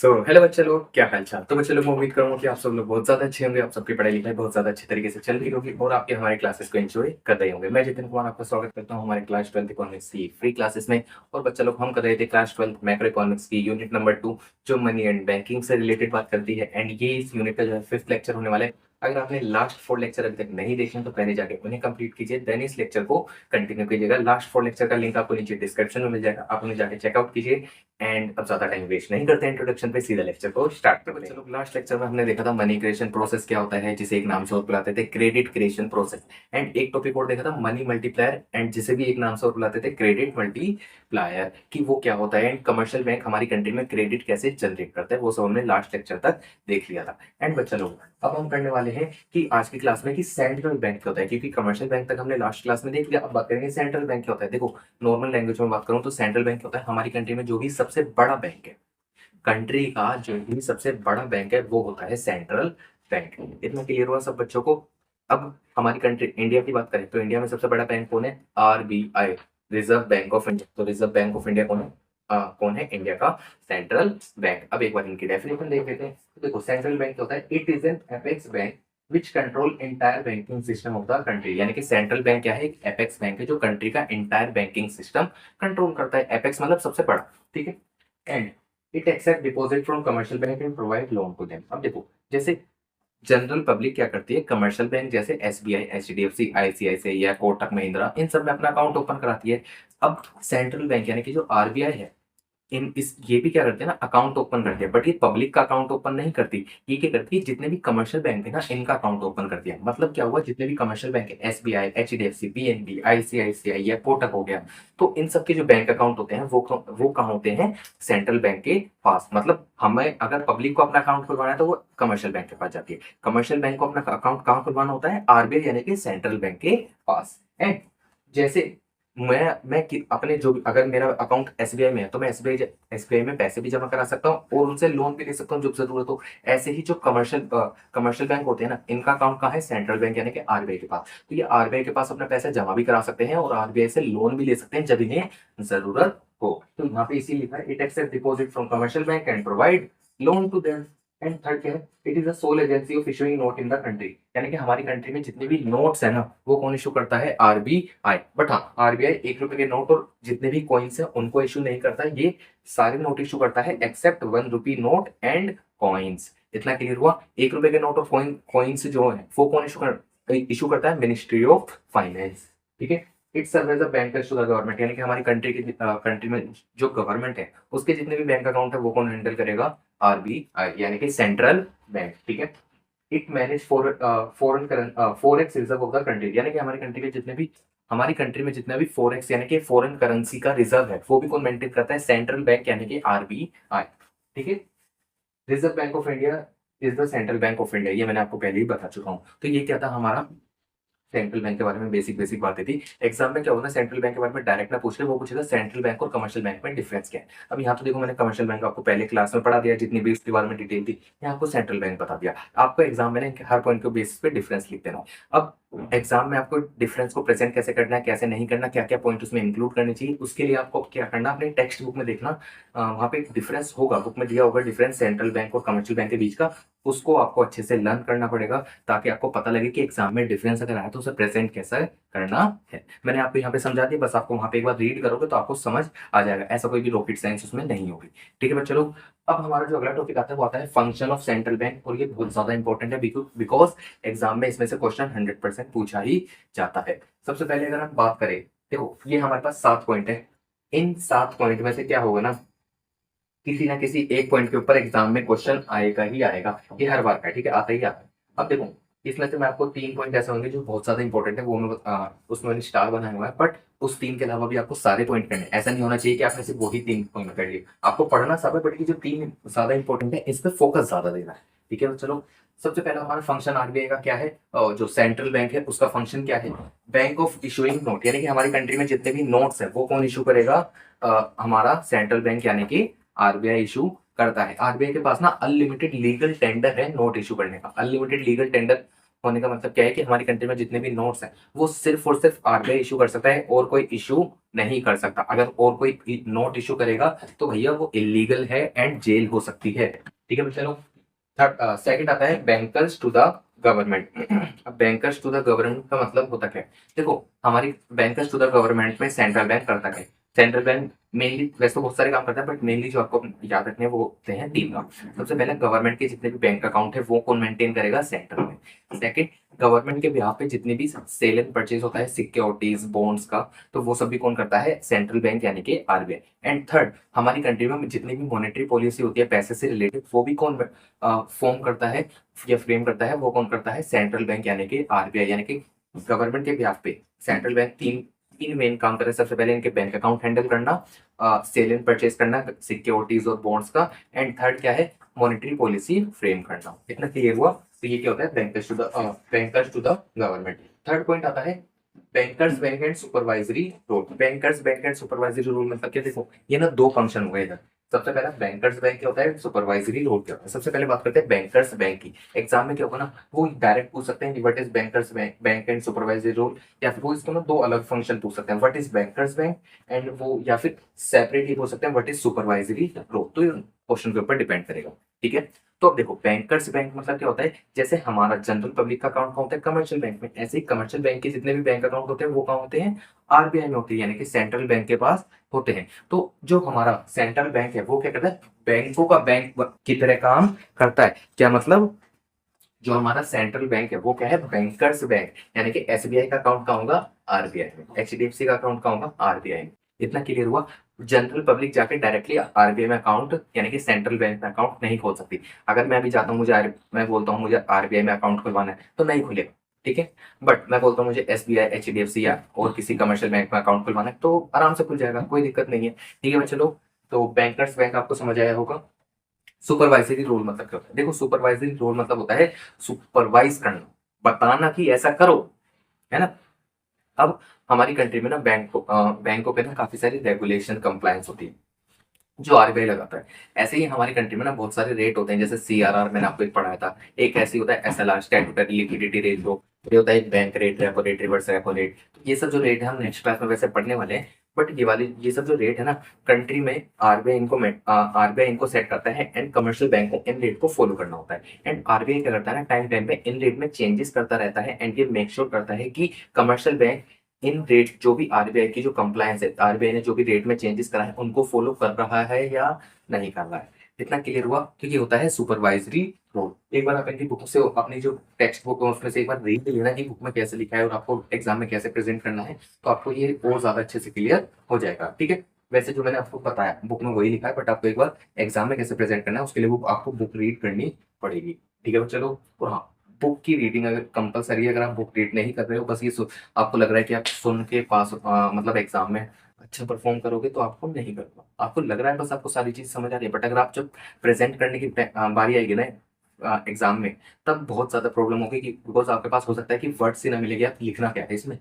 Hello बच्चे लोग, क्या हाल चाल। तो बच्चे लोग, मैं उम्मीद करूंगा कि आप सब लोग बहुत ज्यादा अच्छे होंगे। आप सबकी पढ़ाई लिखाई बहुत ज्यादा अच्छे तरीके से चल रही होगी और आपके हमारे क्लासेस को एंजॉय कर रहे होंगे। मैं जितिन कुमार आपका स्वागत करता हूं हमारे क्लास 12 इकोनॉमिक्स की फ्री क्लासेस में। और बच्चे लोग, हम कर रहे थे क्लास 12 मैक्रो इकोनॉमिक्स की यूनिट नंबर 2, जो मनी एंड बैंकिंग से रिलेटेड बात करती है। एंड ये इस यूनिट का जो है 5th लेक्चर होने वाला है। अगर आपने लास्ट 4 लेक्चर अभी तक नहीं देखे हैं तो पहले जाके उन्हें कंप्लीट कीजिए, देन इस लेक्चर को कंटिन्यू कीजिएगा। लास्ट 4 लेक्चर का लिंक आपको नीचे डिस्क्रिप्शन में मिल जाएगा, आप उन्हें जाके चेकआउट कीजिए। एंड अब ज्यादा टाइम वेस्ट नहीं करते, इंट्रोडक्शन पे सीधा लेक्चर को स्टार्ट करते हैं। चलो, लास्ट लेक्चर में हमने देखा था मनी क्रिएशन प्रोसेस क्या होता है, जिसे एक नाम से और बुलाते थे क्रेडिट क्रिएशन प्रोसेस। एंड एक टॉपिक और देखा था मनी मल्टीप्लायर, एंड जिसे भी एक नाम से और बुलाते थे क्रेडिट मल्टीप्लायर, कि वो क्या होता है। एंड कमर्शियल बैंक हमारी कंट्री में क्रेडिट कैसे जनरेट करता है, वो सब हमने लास्ट लेक्चर तक देख लिया था। एंड बच्चा लोग, अब हम करने वाले हैं कि आज की क्लास में कि सेंट्रल बैंक क्या होता है, क्योंकि कमर्शियल बैंक तक हमने लास्ट क्लास में देख लिया। अब बात करेंगे सेंट्रल बैंक क्या होता है। देखो, नॉर्मल लैंग्वेज में बात करूं तो सेंट्रल बैंक होता है हमारी कंट्री में जो भी सबसे बड़ा बैंक है, कंट्री का जो भी सबसे बड़ा बैंक है वो होता है सेंट्रल बैंक। इतना क्लियर हुआ सब बच्चों को। अब हमारी कंट्री इंडिया की बात करें तो इंडिया में सबसे बड़ा बैंक कौन है? RBI, reserve bank of India. तो रिजर्व बैंक ऑफ इंडिया कौन है? कौन है? इंडिया का सेंट्रल बैंक। अब एक बार इनकी डेफिनेशन देख लेते हैं। तो देखो, सेंट्रल बैंक क्या होता है? It is an apex bank which control entire banking system of the country. यानी कि सेंट्रल बैंक क्या है? एक एपेक्स बैंक है जो कंट्री का इंटायर बैंकिंग सिस्टम कंट्रोल करता है। एपेक्स मतलब सबसे बड़ा, ठीक है। And it accept deposit from commercial bank and provide loan to them. अब देखो, जैसे जनरल पब्लिक क्या करती है, कमर्शियल बैंक जैसे एसबीआई, एचडीएफसी, आईसीआईसीआई या कोटक महिंद्रा, इन सब में अपना अकाउंट ओपन कराती है। अब सेंट्रल बैंक यानी कि जो आरबीआई है, इन इस ये भी क्या करते हैं ना, अकाउंट ओपन करते हैं। बट ये पब्लिक का अकाउंट ओपन नहीं करती। ये क्या करती है, जितने भी कमर्शियल बैंक है ना, इनका अकाउंट ओपन करती है। मतलब क्या हुआ, जितने भी कमर्शियल बैंक है, एसबीआई, एचडीएफसी, पीएनबी, आईसीआईसीआई या कोटक हो गया, तो इन सब के जो बैंक अकाउंट होते हैं वो कहाँ होते हैं? सेंट्रल बैंक के पास। मतलब हमें अगर पब्लिक को अपना अकाउंट खुलवाना है तो वो कमर्शियल बैंक के पास जाती है। कमर्शियल बैंक को अपना अकाउंट कहाँ खुलवाना होता है? आरबीआई यानी कि सेंट्रल बैंक के पास है। जैसे अपने जो अगर मेरा अकाउंट एसबीआई में है तो मैं एसबीआई में पैसे भी जमा करा सकता हूँ और उनसे लोन भी ले सकता हूँ जब जरूरत हो। ऐसे ही जो कमर्शियल बैंक होते हैं ना, इनका अकाउंट कहाँ है? सेंट्रल बैंक यानी कि आरबीआई के पास। तो ये आरबीआई के पास अपना पैसा जमा भी करा सकते हैं और आरबीआई से लोन भी ले सकते हैं जब इन्हें जरूरत हो। तो यहाँ पे इसी लिखा है, it accept deposit from commercial bank and provide loan to them. And third क्या है? It is a sole agency of issuing note in the country. यानी कि हमारी कंट्री में जितने भी नोट्स है ना, वो कौन इशू करता है? आरबीआई। बट हाँ, आरबीआई 1 रुपए के नोट और जितने भी कॉइन्स है उनको इशू नहीं करता। ये सारे नोट इशू करता है except 1 rupee note and coins. इतना क्लियर हुआ? 1 रुपए के नोट और कॉइन्स जो है वो कौन इशू करता है? Ministry of finance. ठीक है। It serve as a bankers to the government. यानी कि हमारी कंट्री में जो गवर्नमेंट है उसके जितने भी बैंक अकाउंट है वो कौन हैंडल करेगा? आरबीआई यानी कि सेंट्रल बैंक। ठीक है। It manage forex reserve of the country. यानी कि हमारी कंट्री में जितना भी फॉरेक्स यानी कि फॉरेन करेंसी का रिजर्व है वो भी कौन मेंटेन करता है? सेंट्रल बैंक यानी कि आरबीआई। ठीक है। Reserve bank of India is the central bank of India, ये मैंने आपको पहले ही बता चुका हूँ। तो ये क्या था हमारा सेंट्रल बैंक के बारे में बेसिक बेसिक बातें थी। एग्जाम में क्या होगा, सेंट्रल बैंक के बारे में डायरेक्ट ना पूछ ले, वो पूछेगा सेंट्रल बैंक और कमर्शियल बैंक में डिफरेंस क्या है। अब यहाँ तो देखो, मैंने कमर्शियल बैंक आपको पहले क्लास में पढ़ा दिया, जितनी भी उसके बारे में डिटेल थी। यहाँ आपको सेंट्रल बैंक बता दिया। आपको एग्जाम में ना हर पॉइंट के बेसिस पे डिफरेंस लिख देना। अब एग्जाम में आपको डिफरेंस को प्रेजेंट कैसे करना है, कैसे नहीं करना, क्या क्या पॉइंट उसमें इंक्लूड करने चाहिए, उसके लिए आपको क्या करना, अपने टेक्स्ट बुक में देखना। वहाँ पे एक डिफरेंस होगा, बुक में दिया होगा डिफरेंस सेंट्रल बैंक और कमर्शियल बैंक के बीच का। उसको आपको अच्छे से लर्न करना पड़ेगा ताकि आपको पता लगे कि एग्जाम में डिफरेंस अगर आया तो उसे प्रेजेंट कैसे करना है। मैंने आपको यहाँ पे समझा दिया, बस आपको वहां पे एक बार रीड करोगे तो आपको समझ आ जाएगा। ऐसा कोई भी रॉकेट साइंस उसमें नहीं होगी। ठीक है बच्चे लोग, अब हमारा जो अगला टॉपिक आता है वो आता है फंक्शन ऑफ सेंट्रल बैंक। और ये बहुत ज्यादा इंपॉर्टेंट है बिकॉज एग्जाम में इसमें से क्वेश्चन 100% पूछा ही जाता है। सबसे पहले अगर हम बात करें, देखो ये हमारे पास 7 पॉइंट है। इन 7 पॉइंट में से क्या होगा ना, किसी ना किसी एक पॉइंट के ऊपर एग्जाम में क्वेश्चन आएगा ही आएगा। ये हर बार का, ठीक है, आता ही आता है। अब देखो, इसमें से मैं आपको 3 पॉइंट ऐसे होंगे जो बहुत ज्यादा इंपॉर्टेंट है, वो मैं उसमें मैंने स्टार बनाया हुआ है। बट उस 3 के अलावा भी आपको सारे पॉइंट करने हैं। ऐसा नहीं होना चाहिए कि आपने सिर्फ वही 3 पॉइंट कर लिए। आपको पढ़ना सब है, बट ये जो 3 ज्यादा इंपॉर्टेंट है इस पर फोकस ज्यादा देना है। ठीक है, तो चलो सबसे पहला हमारा फंक्शन आरबीआई का क्या है, जो सेंट्रल बैंक है उसका फंक्शन क्या है? Bank of issuing note. यानी कि हमारी कंट्री में जितने भी नोट्स है वो कौन इशू करेगा? हमारा सेंट्रल बैंक यानी कि आरबीआई इशू करता है। आरबीआई के पास ना अनलिमिटेड लीगल टेंडर है नोट इशू करने का। अनलिमिटेड लीगल टेंडर होने का मतलब क्या है कि हमारी कंट्री में जितने भी नोट्स हैं वो सिर्फ और सिर्फ आरबीआई इशू कर सकता है और कोई इशू नहीं कर सकता। अगर और कोई नोट इशू करेगा तो भैया वो इलीगल है एंड जेल हो सकती है। ठीक है चलो, थर्ड सेकंड आता है बैंकर्स टू द गवर्नमेंट। अब बैंकर्स टू द गवर्नमेंट का मतलब होता क्या है? देखो, हमारी बैंकर्स टू द गवर्नमेंट में सेंट्रल बैंक करता क्या है? सेंट्रल बैंक मेनली, वैसे तो बहुत सारे काम करता है बट मेनली जो आपको याद रखने हैं वो होते हैं तीन काम। सबसे पहले गवर्नमेंट के जितने भी बैंक अकाउंट है वो कौन मेंटेन करेगा? Central bank. सेकंड, गवर्नमेंट के बिहाफ पे जितनी भी सेल एंड परचेज होता है सिक्योरिटीज बॉन्ड्स का, तो वो सब भी कौन करता है? सेंट्रल बैंक यानी कि आरबीआई। एंड थर्ड, हमारी कंट्री में जितनी भी मॉनेटरी पॉलिसी होती है पैसे से रिलेटेड वो भी कौन फॉर्म करता है या फ्रेम करता है? वो कौन करता है? सेंट्रल बैंक यानी कि आरबीआई। यानी कि गवर्नमेंट के बिहाफ पे सेंट्रल बैंक तीन तीन मेन काम करे। सबसे पहले इनके बैंक अकाउंट हैंडल करना, सेल एंड परचेज करना सिक्योरिटीज और बॉन्ड्स का, एंड थर्ड क्या है? मॉनेटरी पॉलिसी फ्रेम करना। इतना क्लियर हुआ? तो ये क्या होता है? Bankers to the government. Third point आता है bankers bank and supervisory role. Bankers bank and supervisory role मतलब क्या? देखो, ये ना दो फंक्शन हो गए इधर। सबसे पहला बैंकर्स बैंक क्या होता है, सुपरवाइजरी रोल क्या होता है। सबसे पहले बात करते हैं बैंकर्स बैंक की। एग्जाम में क्या होगा ना, वो डायरेक्ट पूछ सकते हैं what is bankers bank bank and supervisory role, या फिर वो इसको ना दो अलग फंक्शन पूछ सकते हैं, what is bankers bank and वो, या फिर सेपरेट ही पूछ सकते हैं व्हाट इज सुपरवाइजरी रोल। तो ये क्वेश्चन के ऊपर डिपेंड करेगा। ठीक है, तो अब देखो बैंकर्स बैंक मतलब क्या होता है? जैसे हमारा जनरल पब्लिक का अकाउंट कहाँ होता है? कमर्शियल बैंक में। ऐसे ही कमर्शियल बैंक के जितने भी बैंक अकाउंट होते हैं वो कहाँ होते हैं? आरबीआई में होते हैं, यानी कि सेंट्रल बैंक के पास होते हैं। तो जो हमारा सेंट्रल बैंक है वो क्या करता है? बैंकों का बैंक की तरह काम करता है। क्या मतलब? जो हमारा सेंट्रल बैंक है वो क्या है? Bankers bank. यानी कि एसबीआई का अकाउंट कहाँ होगा? आरबीआई में। एचडीएफसी का अकाउंट कहाँ होगा? आरबीआई में। इतना क्लियर हुआ? जनरल पब्लिक जाके डायरेक्टली आरबीआई में अकाउंट यानी कि सेंट्रल बैंक में अकाउंट नहीं खोल सकती। अगर मैं भी जाता हूँ, मैं बोलता हूँ मुझे आरबीआई में अकाउंट खुलवाना है तो नहीं खुलेगा। ठीक है, बट मैं बोलता हूँ मुझे एसबीआई एचडीएफसी या और किसी कमर्शियल बैंक में अकाउंट खुलवाना है तो आराम से खुल जाएगा, कोई दिक्कत नहीं है। ठीक है मैं चलो, तो बैंकर्स बैंक आपको समझ आया होगा। सुपरवाइजरी रोल मतलब क्या होता है? देखो, सुपरवाइजरी रोल मतलब होता है सुपरवाइज करना, बताना कि ऐसा करो, है ना। अब हमारी कंट्री में ना बैंकों पे ना काफी सारी रेगुलेशन कंप्लायंस होती है जो आरबीआई लगाता है। ऐसे ही हमारी कंट्री में ना बहुत सारे रेट होते हैं, जैसे सीआरआर मैंने आपको एक पढ़ाया था। एक ऐसे होता है एसएलआर, स्टैट्यूटरी लिक्विडिटी रेशियो। ये होता है bank rate, repo rate, reverse repo rate. तो ये सब जो रेट है हम नेक्स्ट क्लास में वैसे पढ़ने वाले हैं। बट ये सब जो रेट है ना, कंट्री में आरबीआई इनको सेट करता है एंड कमर्शियल बैंक को इन रेट को फॉलो करना होता है। एंड आरबीआई क्या करता है ना, टाइम टाइम पे इन रेट में चेंजेस करता रहता है एंड ये मेक श्योर करता है कि कमर्शियल बैंक इन रेट जो भी आरबीआई की जो कंप्लायंस है, आरबीआई ने जो भी रेट में चेंजेस करा है उनको फॉलो कर रहा है या नहीं कर रहा है। इतना क्लियर हुआ? क्योंकि होता है सुपरवाइजरी रोल। एक बार आप इनकी बुक से अपनी जो टेक्स्ट बुक है उसमें से एक बार रीड लेना कि बुक में कैसे लिखा है और आपको एग्जाम में कैसे प्रेजेंट करना है, तो आपको ये और ज्यादा अच्छे से क्लियर हो जाएगा। ठीक है, वैसे जो मैंने आपको बताया बुक में वही लिखा है, बट आपको एक बार एग्जाम में कैसे प्रेजेंट करना है उसके लिए आपको बुक रीड करनी पड़ेगी। ठीक है, तो चलो। और हाँ, बुक की रीडिंग अगर कंपलसरी है, अगर आप बुक रीड नहीं कर रहे हो, बस ये आपको लग रहा है कि आप सुन के पास मतलब एग्जाम में अच्छा परफॉर्म करोगे, तो आपको नहीं करना। आपको लग रहा है बस आपको सारी चीज समझ आ रही है, बट अगर आप जब प्रेजेंट करने की बारी आएगी ना एग्जाम में, तब बहुत ज्यादा प्रॉब्लम होगी कि बिकॉज आपके पास हो सकता है कि वर्ड्स ही ना मिलेगी, आप लिखना क्या है इसमें,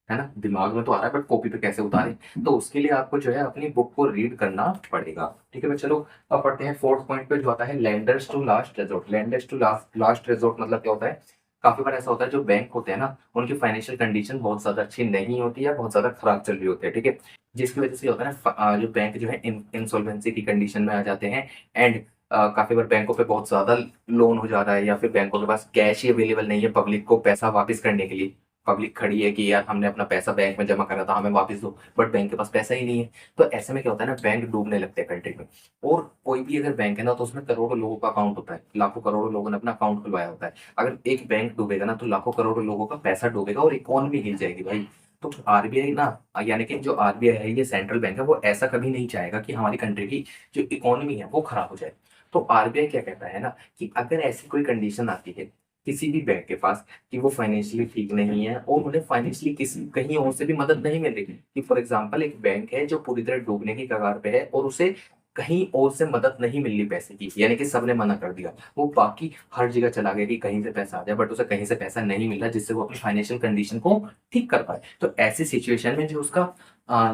है ना। दिमाग में तो आ रहा है बट कॉपी पे कैसे उतारे, तो उसके लिए आपको जो है अपनी बुक को रीड करना पड़ेगा। ठीक है भाई चलो, अब पढ़ते हैं फोर्थ पॉइंट पे जो आता है lenders to last resort. Lenders to last resort मतलब क्या होता है? काफी बार ऐसा होता है जो बैंक होते हैं ना, उनकी फाइनेंशियल कंडीशन बहुत ज्यादा अच्छी नहीं होती है, बहुत ज्यादा खराब चल रही होती है। ठीक है, जिसकी वजह से होता है ना जो बैंक जो है इंसॉल्वेंसी की कंडीशन में आ जाते हैं एंड काफी बार बैंकों पे बहुत ज्यादा लोन हो जा रहा है या फिर बैंकों के पास कैश ही अवेलेबल नहीं है पब्लिक को पैसा वापस करने के लिए। पब्लिक खड़ी है कि यार हमने अपना पैसा बैंक में जमा करा था, हमें वापस दो, बट बैंक के पास पैसा ही नहीं है। तो ऐसे में क्या होता है ना, बैंक डूबने लगते हैं कंट्री में। और कोई भी अगर बैंक है ना, तो उसमें करोड़ों लोगों का अकाउंट होता है, लाखों करोड़ों लोगों ने अपना अकाउंट खुलवाया होता है। अगर एक बैंक डूबेगा ना, तो लाखों करोड़ों लोगों का पैसा डूबेगा और इकोनॉमी हिल जाएगी भाई। तो आरबीआई ना, यानी कि जो आरबीआई है, ये सेंट्रल बैंक है, वो ऐसा कभी नहीं चाहेगा कि हमारी कंट्री की जो इकोनॉमी है वो खराब हो जाए। तो आरबीआई क्या कहता है ना, कि अगर ऐसी कोई कंडीशन आती है किसी भी बैंक के पास कि वो फाइनेंशियली ठीक नहीं है और उन्हें फाइनेंशियली किसी कहीं और से भी मदद नहीं मिल रही, कि फॉर एग्जांपल एक बैंक है जो पूरी तरह डूबने की कगार पे है और उसे कहीं और से मदद नहीं मिल रही पैसे की, यानी कि सबने मना कर दिया, वो बाकी हर जगह चला गया कि कहीं से पैसा आ जाए, बट उसे कहीं से पैसा नहीं मिल रहा जिससे वो अपनी फाइनेंशियल कंडीशन को ठीक कर पाए। तो ऐसी सिचुएशन में जो उसका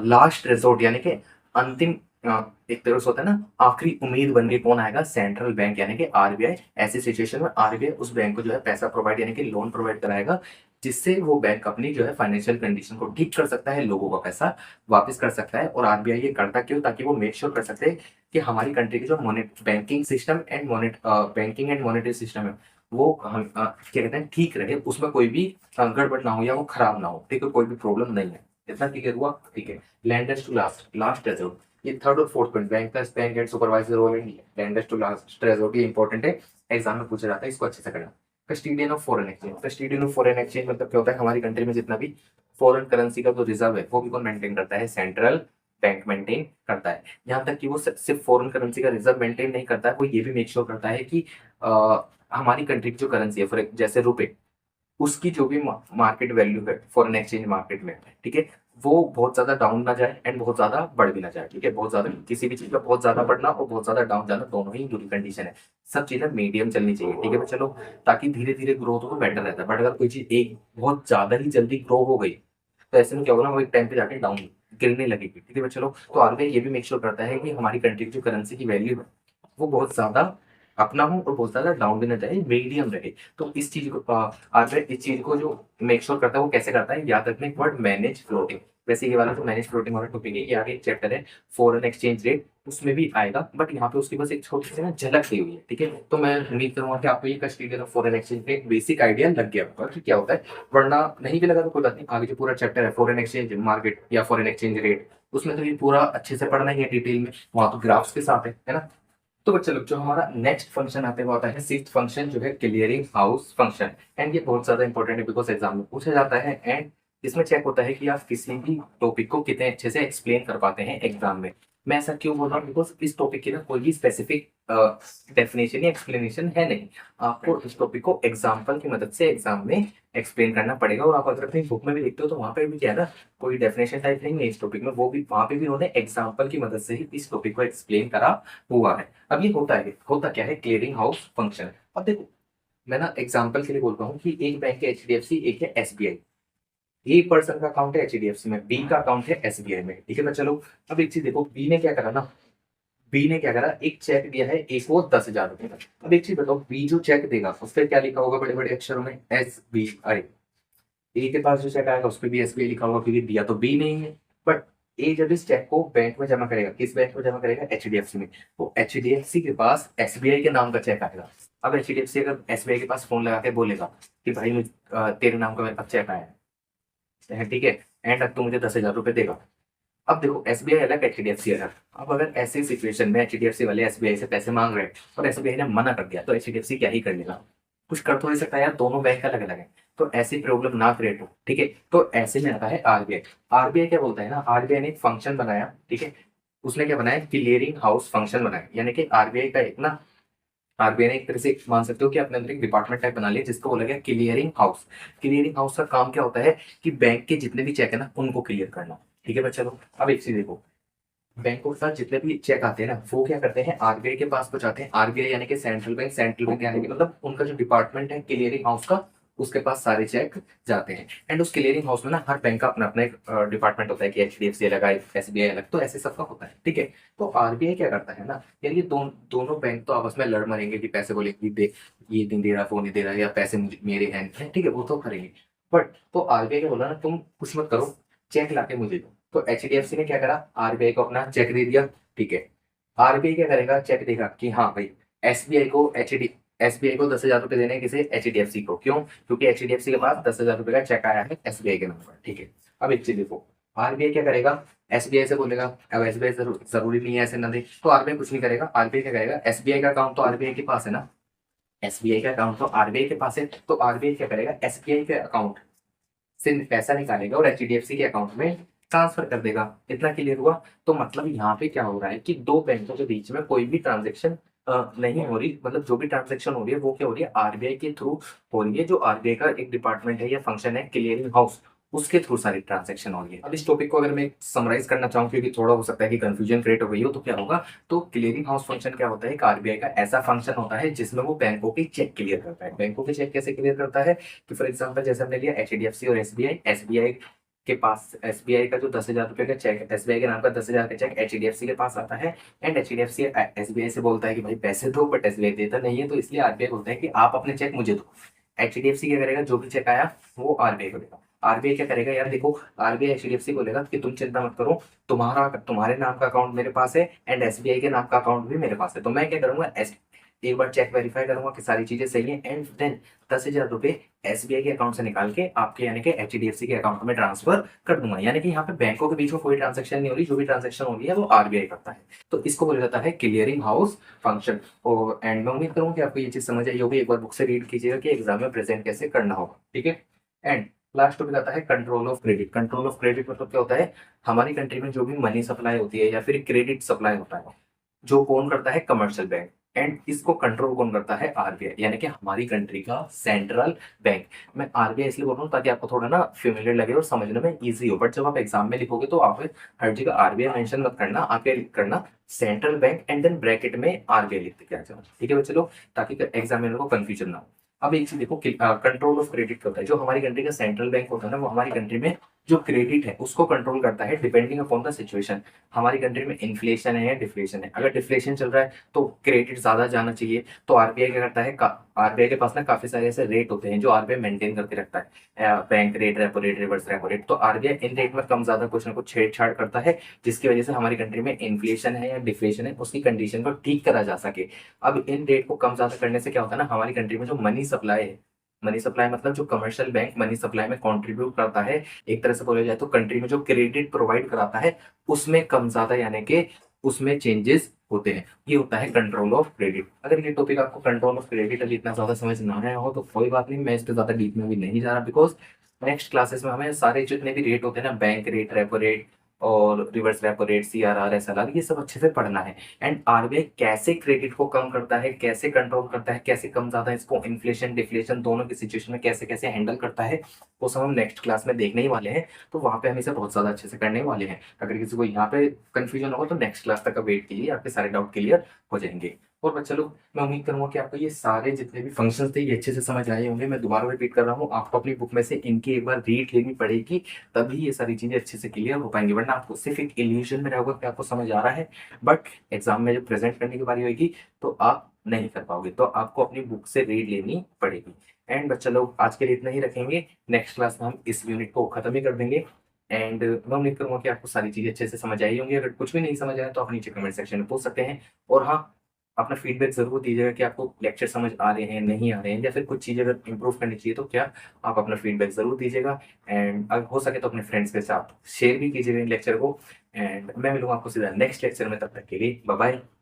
लास्ट रिजोर्ट यानी कि अंतिम एक तरह से होता है ना, आखिरी उम्मीद बन के कौन आएगा, सेंट्रल बैंक यानी कि आरबीआई। ऐसी सिचुएशन में आरबीआई उस बैंक को जो है पैसा प्रोवाइड यानी कि लोन प्रोवाइड कराएगा, जिससे वो बैंक अपनी जो है फाइनेंशियल कंडीशन को ठीक कर सकता है, लोगों का पैसा वापस कर सकता है। और आरबीआई ये करता क्यों, ताकि वो मेक श्योर कर सकते हैं कि हमारी कंट्री की जो banking system and banking and monetary system है वो हम क्या कहते हैं ठीक रहे, उसमें कोई भी गड़बड़ ना हो या वो खराब ना हो, ठीक है, कोई भी प्रॉब्लम नहीं है। इतना क्लियर हुआ, ठीक है। लेंडर्स टू लास्ट ट्रेजर, ये थर्ड और fourth point, bankers bank and supervisor role and lenders to last treasure, ये इंपॉर्टेंट है, एग्जाम में पूछा जाता है, इसको अच्छे से करना। Custodian of foreign exchange, custodian of foreign exchange मतलब क्या होता है, हमारी कंट्री में जितना भी फॉरेन करेंसी का जो रिजर्व है वो भी कौन मेंटेन करता है, सेंट्रल बैंक मेंटेन करता है। यहाँ तक कि वो सिर्फ फॉरेन करेंसी का रिजर्व मेंटेन नहीं करता है, वो ये भी मेक श्योर करता है कि हमारी कंट्री की जो करेंसी है, फॉर जैसे रुपए, उसकी जो भी मार्केट वैल्यू है फॉरेन एक्सचेंज मार्केट में, ठीक है, वो बहुत ज्यादा डाउन ना जाए एंड बहुत ज्यादा बढ़ भी ना जाए, ठीक है। बहुत ज्यादा किसी भी चीज का बहुत ज्यादा बढ़ना और बहुत ज्यादा डाउन जाना दोनों ही बुरी कंडीशन है। सब चीजें मीडियम चलनी चाहिए, ठीक है। चलो, ताकि धीरे धीरे ग्रोथ हो तो बेटर रहता है। बट अगर कोई चीज एक बहुत ज्यादा ही जल्दी ग्रो हो गई तो ऐसे में क्या होगा ना, वो एक टाइम पे जाके डाउन गिरने लगेगी, ठीक है। चलो, तो आरबीआई ये भी मेक श्योर करता है कि हमारी कंट्री की जो करेंसी की वैल्यू है वो बहुत ज्यादा अपना हो और बहुत ज्यादा डाउन भी ना जाए, मीडियम रहे। तो इस चीज को आरबीआई इस चीज को जो मेक श्योर करता है वो कैसे करता है, याद रखना एक वर्ड, मैनेज फ्लोटिंग। वैसे ये वाला जो मैनेज फ्लोटिंग वाला टॉपिक है, ये आगे एक चैप्टर है फॉरेन एक्सचेंज रेट, उसमें भी आएगा, बट यहाँ पे उसकी बस एक छोटी सी ना झलक दी हुई है, ठीक है। तो मैं उम्मीद करूंगा कि आपको ये custodian of foreign exchange rate basic idea लग गया होगा कि क्या होता है। वरना नहीं भी लगा तो कोई बात नहीं, आगे जो पूरा चैप्टर है फॉरेन एक्सचेंज मार्केट या फॉरेन एक्सचेंज रेट, उसमें तो ये पूरा अच्छे से पढ़ना ही है डिटेल में, वहां तो ग्राफ्स के साथ है ना। तो बच्चे लोग, जो हमारा नेक्स्ट फंक्शन आता है वो आता है सिक्स्थ फंक्शन, जो है क्लियरिंग हाउस फंक्शन। एंड ये बहुत ज्यादा इंपॉर्टेंट है बिकॉज एग्जाम में पूछा जाता है, एंड इसमें चेक होता है कि आप किसी भी टॉपिक को कितने अच्छे से एक्सप्लेन कर पाते हैं एग्जाम में। मैं ऐसा क्यों बोल रहा हूँ, बिकॉज इस टॉपिक की ना कोई भी स्पेसिफिक डेफिनेशन या एक्सप्लेनेशन है नहीं। आपको इस टॉपिक को एग्जाम्पल की मदद से एग्जाम में एक्सप्लेन करना पड़ेगा। और आप अगर अपनी बुक में भी लिखते हो तो वहां पे भी क्या है ना, कोई डेफिनेशन टाइप नहीं है इस टॉपिक में, वो भी वहां पे भी उन्होंने एग्जाम्पल की मदद से ही इस टॉपिक को एक्सप्लेन करा हुआ है। अब ये होता क्या है, क्लियरिंग हाउस फंक्शन। अब देखो, मैं ना एग्जाम्पल के लिए बोलता हूँ कि एक बैंक है एचडीएफसी, एक है एसबीआई। ए पर्सन का अकाउंट है एचडीएफसी में, बी का अकाउंट है एसबीआई में, ठीक है ना। चलो, अब एक चीज देखो, बी ने क्या करा, एक चेक दिया है ए को 10,000 रुपए का। अब एक चीज बताओ, बी जो चेक देगा उस पर क्या लिखा होगा बड़े बड़े अक्षरों में, एस बी आई। ए के पास जो चेक आएगा उस पर भी एसबीआई लिखा होगा, क्योंकि दिया तो बी नहीं है। बट ए जब इस चेक को बैंक में जमा करेगा, किस बैंक में जमा करेगा, एचडीएफसी में, तो एचडीएफसी के पास एसबीआई के नाम का चेक आएगा। अब एचडीएफसी अगर एसबीआई के पास फोन लगा के बोलेगा कि भाई तेरे नाम का मेरे पास चेक आया है, ठीक है, एंड अब तू मुझे 10,000 रुपए देगा। अब देखो, एसबीआई अलग, एचडीएफसी अलग। अब अगर ऐसी सिचुएशन में एचडीएफसी वाले एसबीआई से पैसे मांग रहे हैं और एसबीआई ने मना कर दिया, तो एचडीएफसी क्या ही कर लेगा, कुछ कर तो नहीं सकता यार, दोनों बैंक अलग अलग है। तो ऐसी प्रॉब्लम ना क्रिएट हो, ठीक है। तो ऐसे में आता है आरबीआई। आरबीआई क्या बोलता है ना, आरबीआई ने एक फंक्शन बनाया, ठीक है। उसने क्या बनाया, क्लियरिंग हाउस फंक्शन बनाया, यानी कि आरबीआई का एक ना, आरबीआई ने एक तरह से मान सकते हो कि अपने अंदर एक डिपार्टमेंट टाइप बना लिया, जिसको बोला गया क्लियरिंग हाउस। क्लियरिंग हाउस का काम क्या होता है कि बैंक के जितने भी चेक है ना उनको क्लियर करना, ठीक है बच्चा लोग। अब एक चीज देखो, बैंकों के साथ जितने भी चेक आते हैं ना वो क्या करते हैं, आरबीआई के पास पहुंचाते हैं। आरबीआई यानी कि सेंट्रल बैंक यानी कि मतलब उनका जो डिपार्टमेंट है क्लियरिंग हाउस का, उसके पास सारे चेक जाते हैं। एंड उस क्लियरिंग हाउस में ना हर बैंक का अपना अपना एक डिपार्टमेंट होता है कि एचडीएफसी अलग, एसबीआई अलग, तो ऐसे सबका होता है, ठीक है। तो आरबीआई क्या करता है ना, यार ये दोनों बैंक तो आपस में लड़ मरेंगे कि पैसे बोलेंगे दे, ये नहीं दे रहा, वो नहीं दे रहा, या पैसे मेरे हैंड में, ठीक है, वो तो करेंगे। बट तो आरबीआई क्या बोला ना, तुम कुछ मत करो, चेक लाके मुझे दो। तो एचडीएफसी ने क्या करा, आरबीआई को अपना चेक दे दिया, ठीक है। आरबीआई क्या करेगा, चेक देगा कि हाँ भाई, एसबीआई को 10,000 रुपए देने हैं, किसे, एचडीएफसी को। क्यों, क्योंकि एचडीएफसी के पास 10,000 रुपए का चेक आया है एसबीआई के नंबर पर, ठीक है। अब एक चीज देखो, आरबीआई क्या करेगा, एसबीआई से बोलेगा, अब एसबीआई जरूरी नहीं है ऐसे ना दे, तो आरबीआई कुछ नहीं करेगा। आरबीआई क्या करेगा, एसबीआई का अकाउंट तो आरबीआई के पास है ना, एसबीआई का अकाउंट तो आरबीआई के पास है, तो आरबीआई क्या करेगा, एसबीआई के अकाउंट से पैसा निकालेगा और एचडीएफसी के अकाउंट में ट्रांसफर कर देगा। इतना क्लियर हुआ। तो मतलब यहाँ पे क्या हो रहा है कि दो बैंकों के बीच में कोई भी ट्रांजेक्शन नहीं हो रही, मतलब जो भी ट्रांजेक्शन हो रही है वो क्या हो रही है, आरबीआई के थ्रू हो रही है। जो आरबीआई का एक डिपार्टमेंट है या फंक्शन है क्लियरिंग हाउस, उसके थ्रू सारी ट्रांजेक्शन हो रही है। अब इस टॉपिक को अगर मैं समराइज करना चाहूँ, क्योंकि थोड़ा हो सकता है कि कंफ्यूजन क्रिएट हो गई हो, तो क्या होगा, तो क्लियरिंग हाउस फंक्शन क्या होता है, आरबीआई का ऐसा फंक्शन होता है जिसमें वो बैंकों के चेक क्लियर करता है। बैंकों के चेक कैसे क्लियर करता है, कि फॉर एग्जाम्पल जैसे हमने लिया एचडीएफसी और एसबीआई, एसबीआई के पास एसबीआई का जो 10,000 रुपये का चेक, एसबीआई के नाम का 10,000 का चेक एचडीएफसी के पास आता है एंड एचडीएफसी एसबीआई से बोलता है कि भाई पैसे दो, बट एसबीआई देता नहीं है, तो इसलिए आरबीआई बोलता है कि आप अपने चेक मुझे दो। एचडीएफसी क्या करेगा, जो भी चेक आया वो आरबीआई को देगा। आरबीआई क्या करेगा यार, देखो आरबीआई एचडीएफसी को बोलेगा कि तुम चिंता मत करो, तुम्हारे नाम का अकाउंट मेरे पास है एंड एसबीआई के नाम का अकाउंट भी मेरे पास है, तो मैं क्या करूंगा, एक बार चेक वेरीफाई करूंगा कि सारी चीजें सही है एंड देन 10,000 रुपये एसबीआई के अकाउंट से निकाल के आपके यानी कि एचडीएफसी के अकाउंट में ट्रांसफर कर दूंगा। यानी कि यहाँ पे बैंकों के बीच में कोई ट्रांजेक्शन नहीं हो रही, जो भी ट्रांजेक्शन हो रही है वो आरबीआई करता है। तो इसको बोला जाता है क्लियरिंग हाउस फंक्शन। और एंड मैं उम्मीद करूँ कि आपको ये चीज समझ आई होगी। एक बार बुक से रीड कीजिएगा कि एग्जाम में प्रेजेंट कैसे करना होगा, ठीक है। एंड लास्ट टॉपिक आता है control of credit. Control of credit मतलब क्या होता है, हमारी कंट्री में जो भी मनी सप्लाई होती है या फिर क्रेडिट सप्लाई होता है, जो कौन करता है, कमर्शियल बैंक, एंड इसको कंट्रोल कौन करता है, आरबीआई, यानी कि हमारी कंट्री का सेंट्रल बैंक। मैं आरबीआई इसलिए बोल रहा हूँ ताकि आपको थोड़ा ना फेमिलियर लगे और समझने में इजी हो, बट जब आप एग्जाम में लिखोगे तो आप हर जगह आरबीआई मेंशन मत करना, आरबीआई लिख करना central bank and then bracket में आरबीआई लिख के आ जाओ, ठीक है बच्चे लोग, ताकि एग्जामिनर को कंफ्यूजन ना हो। अब एक चीज देखो, कंट्रोल ऑफ क्रेडिट होता है, जो हमारी कंट्री का सेंट्रल बैंक होता है ना, वो हमारी कंट्री में जो क्रेडिट है उसको कंट्रोल करता है डिपेंडिंग अपॉन द सिचुएशन। हमारी कंट्री में इन्फ्लेशन है या डिफ्लेशन है, अगर डिफ्लेशन चल रहा है तो क्रेडिट ज्यादा जाना चाहिए, तो आरबीआई क्या करता है, आरबीआई के पास ना काफी सारे ऐसे रेट होते हैं जो आरबीआई मेंटेन करके रखता है, bank rate, repo rate, reverse repo rate, तो आरबीआई इन रेट में कम ज्यादा कुछ ना कुछ छेड़छाड़ करता है, जिसकी वजह से हमारी कंट्री में इन्फ्लेशन है या डिफ्लेशन है उसकी कंडीशन को ठीक करा जा सके। अब इन रेट को कम ज्यादा करने से क्या होता है ना, हमारी कंट्री में जो मनी सप्लाई है, मनी सप्लाई मतलब जो कमर्शियल बैंक मनी सप्लाई में कंट्रीब्यूट करता है, एक तरह से बोला जाए तो कंट्री में जो क्रेडिट प्रोवाइड कराता है उसमें कम ज्यादा यानी कि उसमें चेंजेस होते हैं, ये होता है कंट्रोल ऑफ क्रेडिट। अगर ये टॉपिक आपको कंट्रोल ऑफ क्रेडिट अभी इतना ज्यादा समझ ना आया हो तो कोई बात नहीं, मैं इस पर ज्यादा डीप में भी नहीं जा रहा, बिकॉज नेक्स्ट क्लासेस में हमें सारे जितने भी रेट होते हैं ना, बैंक रेट, रेपो रेट और reverse repo rate, CRR, SLR, ये सब अच्छे से पढ़ना है। एंड आरबीआई कैसे क्रेडिट को कम करता है, कैसे कंट्रोल करता है, कैसे कम ज्यादा इसको इन्फ्लेशन डिफ्लेशन दोनों की सिचुएशन में कैसे कैसे हैंडल करता है, वो सब हम नेक्स्ट क्लास में देखने ही वाले हैं। तो वहां पे हम इसे बहुत ज्यादा अच्छे से करने वाले हैं। अगर किसी को यहाँ पे कंफ्यूजन होगा तो नेक्स्ट क्लास तक का वेट कीजिए, आपके सारे डाउट क्लियर हो जाएंगे। और बच्चा लोग, मैं उम्मीद करूंगा कि आपको ये सारे जितने भी फंक्शंस थे ये अच्छे से समझ आए होंगे। मैं दोबारा रिपीट कर रहा हूँ, आपको अपनी बुक में से इनकी एक बार रीड लेनी पड़ेगी, तभी ये सारी चीजें अच्छे से क्लियर हो पाएंगी, वरना आपको सिर्फ एक इल्यूजन में रहोगे कि आपको समझ आ रहा है, बट एग्जाम में जब प्रेजेंट करने की बारी होगी तो आप नहीं कर पाओगे। तो आपको अपनी बुक से रीड लेनी पड़ेगी। एंड बच्चा लोग, आज के लिए इतना ही रखेंगे, नेक्स्ट क्लास में हम इस यूनिट को खत्म ही कर देंगे। एंड मैं उम्मीद करूंगा कि आपको सारी चीजें अच्छे से समझ आई होंगी। अगर कुछ भी नहीं समझ आया तो आप नीचे कमेंट सेक्शन में पूछ सकते हैं। और हाँ, अपना फीडबैक जरूर दीजिएगा कि आपको लेक्चर समझ आ रहे हैं, नहीं आ रहे हैं, या फिर कुछ चीज़ें अगर इंप्रूव करनी चाहिए तो क्या, आप अपना फीडबैक जरूर दीजिएगा। एंड अगर हो सके तो अपने फ्रेंड्स के साथ शेयर भी कीजिएगा इन लेक्चर को। एंड मैं मिलूंगा आपको सीधा नेक्स्ट लेक्चर में, तब तक के लिए बाय बाय।